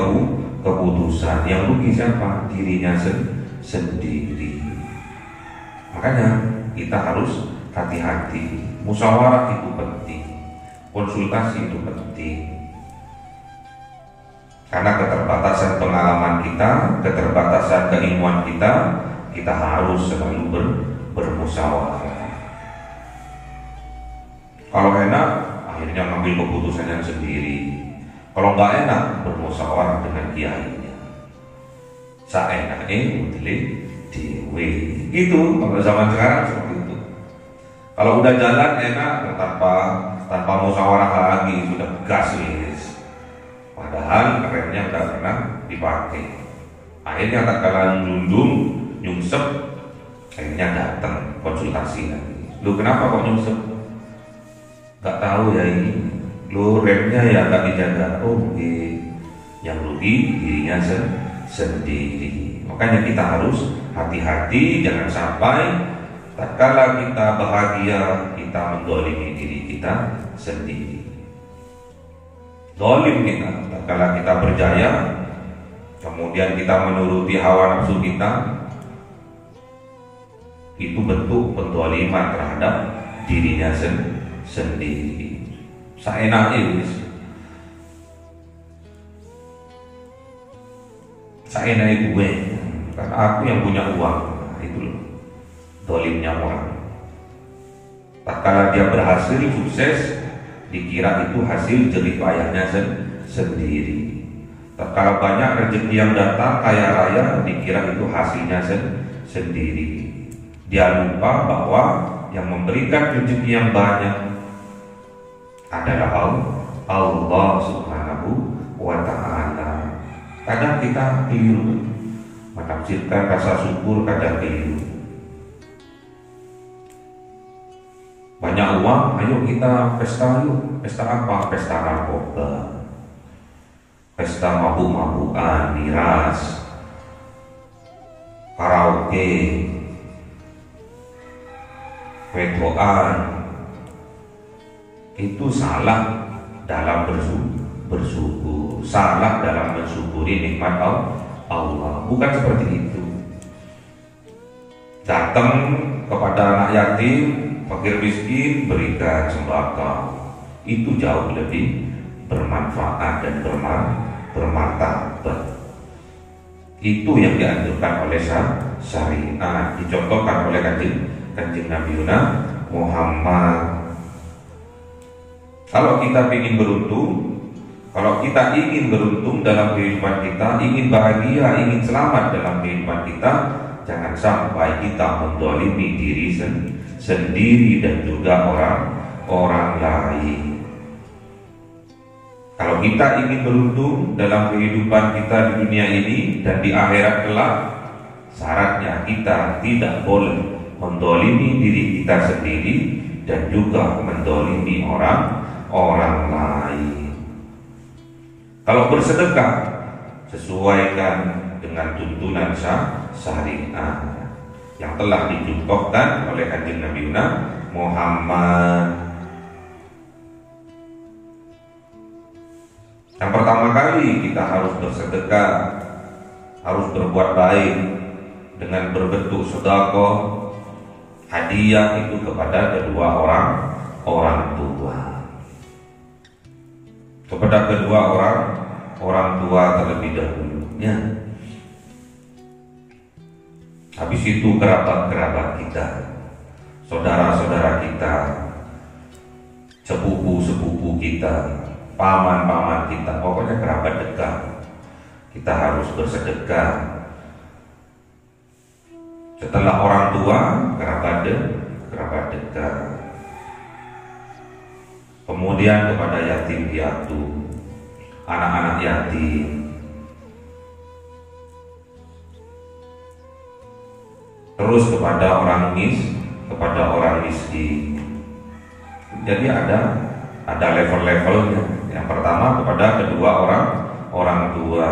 B: keputusan. Yang rugi siapa? Dirinya sendiri. Makanya kita harus hati-hati. Musyawarah itu penting, konsultasi itu penting. Karena keterbatasan pengalaman kita, keterbatasan keilmuan kita harus selalu bermusyawarah. Kalau enak, akhirnya ngambil keputusan yang sendiri. Kalau nggak enak, bermusyawarah dengan kiainya. Saenake mutlih dewe. Itu kalau zaman sekarang seperti itu. Kalau udah jalan enak, tanpa musyawarah lagi, sudah gas wis. Padahal remnya udah pernah dipakai. Akhirnya tak kalah nyungsep, akhirnya datang konsultasi lagi. Lu kenapa kok nyungsep? Gak tahu ya ini. Lu remnya ya gak dijaga. Oh yang rugi dirinya sendiri. Makanya kita harus hati-hati, jangan sampai tatkala kita bahagia kita mendolimi diri kita sendiri. Dolim kita, tatkala kita berjaya, kemudian kita menuruti hawa nafsu kita, itu bentuk pendoliman terhadap dirinya sendiri. Saenake wis. Saenake gue, karena aku yang punya uang. Itu loh dolimnya orang. Tatkala dia berhasil sukses, dikira itu hasil jerih payahnya sendiri. Tatkala banyak rezeki yang datang kaya raya, dikira itu hasilnya sendiri. Dia lupa bahwa yang memberikan rezeki yang banyak adalah Allah Subhanahu wa Ta'ala. Kadang kita keliru menafsirkan rasa syukur, kadang keliru. Banyak uang, ayo kita pesta yuk. Pesta apa? Pesta narkoba, pesta mabuk-mabukan, miras, karaoke, wedoan. Itu salah dalam bersyukur, salah dalam mensyukuri nikmat Allah. Bukan seperti itu. Datang kepada anak yatim, fakir miskin, berikan sembako. Itu jauh lebih bermanfaat dan bermartabat. Itu yang dianjurkan oleh syariat, dicontohkan oleh kanjeng Nabi Muhammad. Kalau kita ingin beruntung, kalau kita ingin beruntung dalam kehidupan kita, ingin bahagia, ingin selamat dalam kehidupan kita, jangan sampai kita menzalimi diri sendiri dan juga orang lain. Kalau kita ingin beruntung dalam kehidupan kita di dunia ini dan di akhirat kelak, syaratnya kita tidak boleh menzalimi diri kita sendiri dan juga menzalimi orang lain. Kalau bersedekah, sesuaikan dengan tuntunan syariat yang telah dicontohkan oleh kanjeng Nabi Muhammad. Yang pertama kali kita harus bersedekah, harus berbuat baik dengan berbentuk sedekah, hadiah itu kepada kedua orang tua. Kepada kedua orang tua terlebih dahulu, ya. Habis itu kerabat kita, saudara-saudara kita, sepupu-sepupu kita, paman-paman kita, pokoknya kerabat dekat. Kita harus bersedekah. Setelah orang tua, kerabat dekat. Kemudian kepada yatim piatu, anak-anak yatim. Terus kepada orang miskin. Jadi ada level-levelnya. Yang pertama kepada kedua orang tua.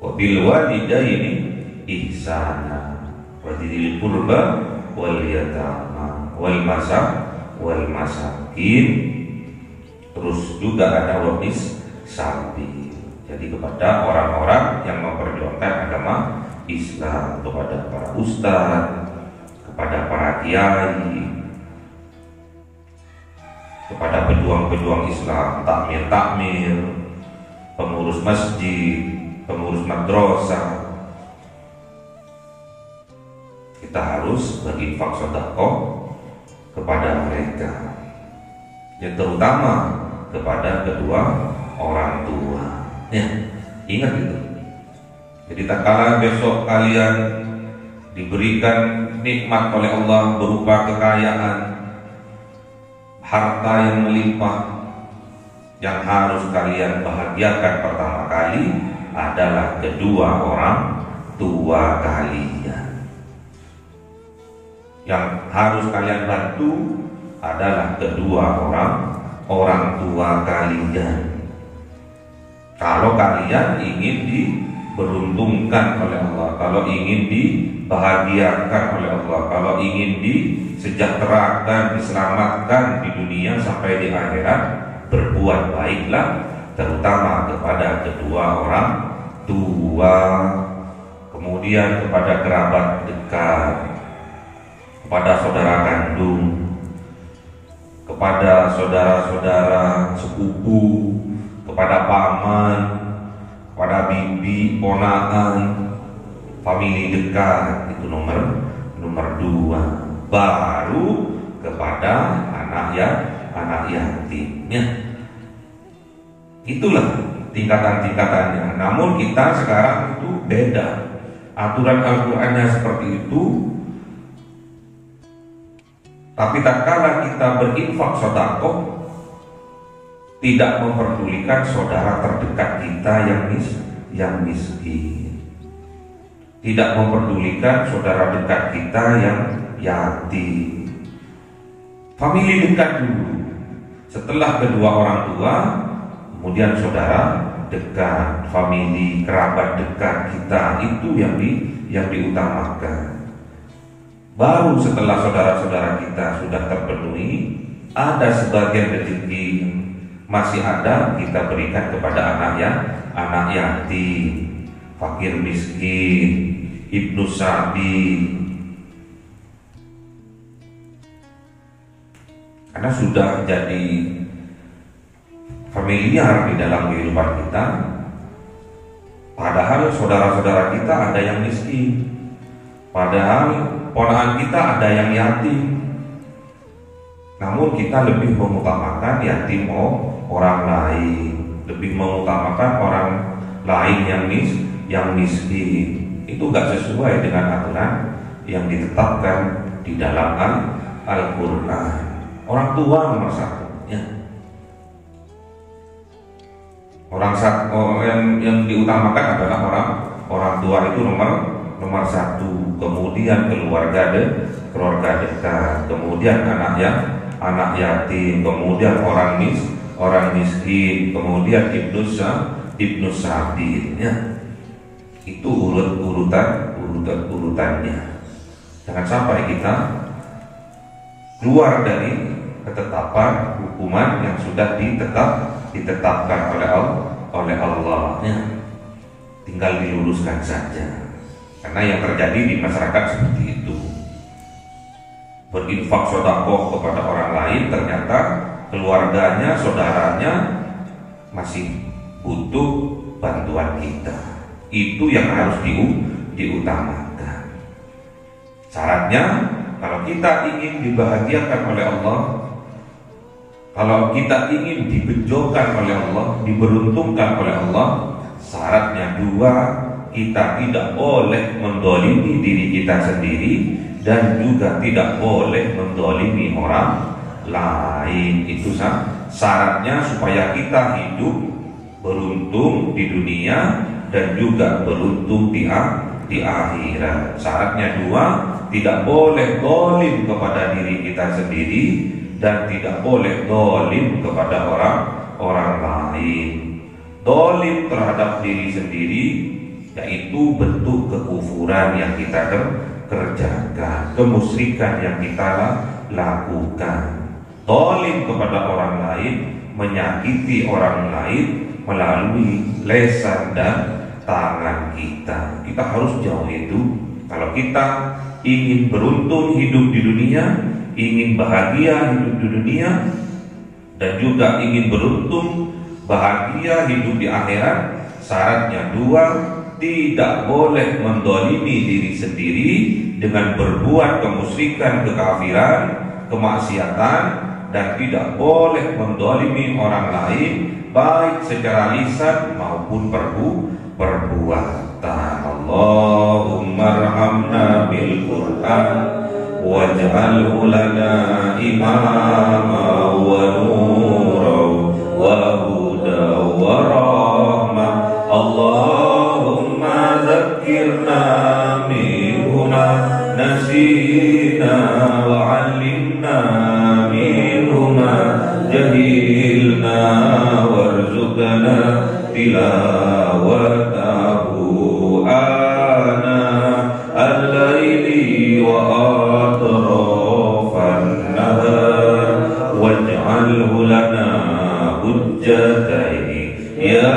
B: Wabil walidaini ihsana wa dzil qurba wal yatama wal masakin. Terus juga ada wabnis sabi. Jadi kepada orang-orang yang memperjuangkan agama Islam, kepada para ustaz, kepada para kiai, kepada pejuang-pejuang Islam, takmir, pengurus masjid, pengurus madrasah. Kita harus berinfak sedekah kepada mereka, yang terutama kepada kedua orang tua. Ya, ingat itu. Jadi tak kala besok kalian diberikan nikmat oleh Allah berupa kekayaan, harta yang melimpah, yang harus kalian bahagiakan pertama kali adalah kedua orang tua kalian. Yang harus kalian bantu adalah kedua orang tua kalian. Kalau kalian ingin diberuntungkan oleh Allah, kalau ingin dibahagiakan oleh Allah, kalau ingin disejahterakan, diselamatkan di dunia sampai di akhirat, berbuat baiklah, terutama kepada kedua orang tua, kemudian kepada kerabat dekat, kepada saudara kandung, kepada saudara-saudara sepupu, kepada paman, kepada bibi, ponakan, famili dekat. Itu nomor 2. Baru kepada anak yatimnya. Itulah tingkatan-tingkatannya. Namun kita sekarang itu beda. Aturan Al-Qur'annya seperti itu. Tapi tatkala kita berinfak sedekah, tidak memperdulikan saudara terdekat kita yang miskin, tidak memperdulikan saudara dekat kita yang yatim. Famili dekat dulu, setelah kedua orang tua, kemudian saudara dekat, famili, kerabat dekat kita, itu yang diutamakan. Baru setelah saudara-saudara kita sudah terpenuhi, ada sebagian rezeki masih ada, kita berikan kepada anak yatim, fakir miskin, ibnu sabi. Karena sudah jadi familiar di dalam kehidupan kita. Padahal saudara-saudara kita ada yang miskin, padahal ponakan kita ada yang yatim. Namun kita lebih mengutamakan yatim orang lain, lebih mengutamakan orang lain yang miskin. Itu gak sesuai dengan aturan yang ditetapkan di dalam Al-Quran. Orang tua nomor satu, ya. Yang diutamakan adalah orang tua, itu nomor satu. Kemudian keluarga dekat, kemudian anak yatim, kemudian orang miskin, kemudian ibnu sabil, ya. Itu urutannya. Jangan sampai kita keluar dari ketetapan hukuman yang sudah ditetapkan oleh Allah, ya. Tinggal diluruskan saja. Karena yang terjadi di masyarakat seperti itu, berinfak sedekah kepada orang lain, ternyata keluarganya, saudaranya masih butuh bantuan kita. Itu yang harus diutamakan. Syaratnya, kalau kita ingin dibahagiakan oleh Allah, kalau kita ingin dibejokan oleh Allah, diberuntungkan oleh Allah, syaratnya dua, kita tidak boleh mendolimi diri kita sendiri dan juga tidak boleh mendolimi orang lain. Itu syaratnya supaya kita hidup beruntung di dunia dan juga beruntung di akhirat. Syaratnya dua, tidak boleh dolim kepada diri kita sendiri dan tidak boleh dolim kepada orang lain. Dolim terhadap diri sendiri yaitu bentuk kekufuran yang kita kerjakan, kemusyrikan yang kita lakukan. Dolim kepada orang lain, menyakiti orang lain melalui lesan dan tangan kita. Kita harus jauh itu. Kalau kita ingin beruntung hidup di dunia, ingin bahagia hidup di dunia, dan juga ingin beruntung bahagia hidup di akhirat, syaratnya dua, tidak boleh mendolimi diri sendiri dengan berbuat kemusyrikan, kekafiran, kemaksiatan, dan tidak boleh mendolimi orang lain baik secara lisan maupun perbuatan. Allahumma arhamna bil Qur'an waj'alhu lana imama wa nura wa huda wa rahmah. Allahumma zakkirna minhu ma nasina wa 'allimna minhu ma jahilna warzuqna tilawatahu ana al-laili wa atrafan nahar waj'alhu lana hujjatan ya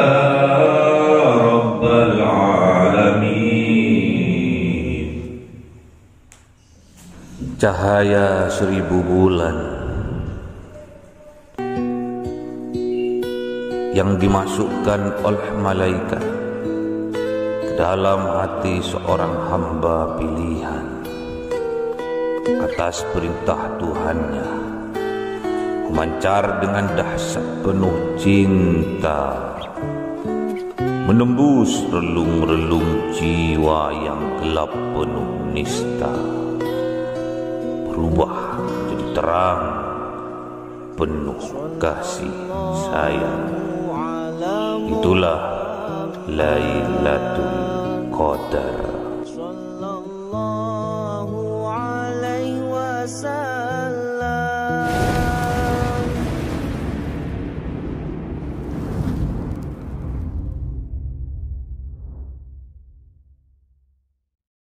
B: rabbal alamin.
E: Cahaya 1000 bulan yang dimasukkan oleh malaikat ke dalam hati seorang hamba pilihan atas perintah Tuhannya, memancar dengan dahsyat penuh cinta, menembus relung-relung jiwa yang gelap penuh nista, berubah menjadi terang, penuh kasih sayang. Itulah Lailatul Qadar.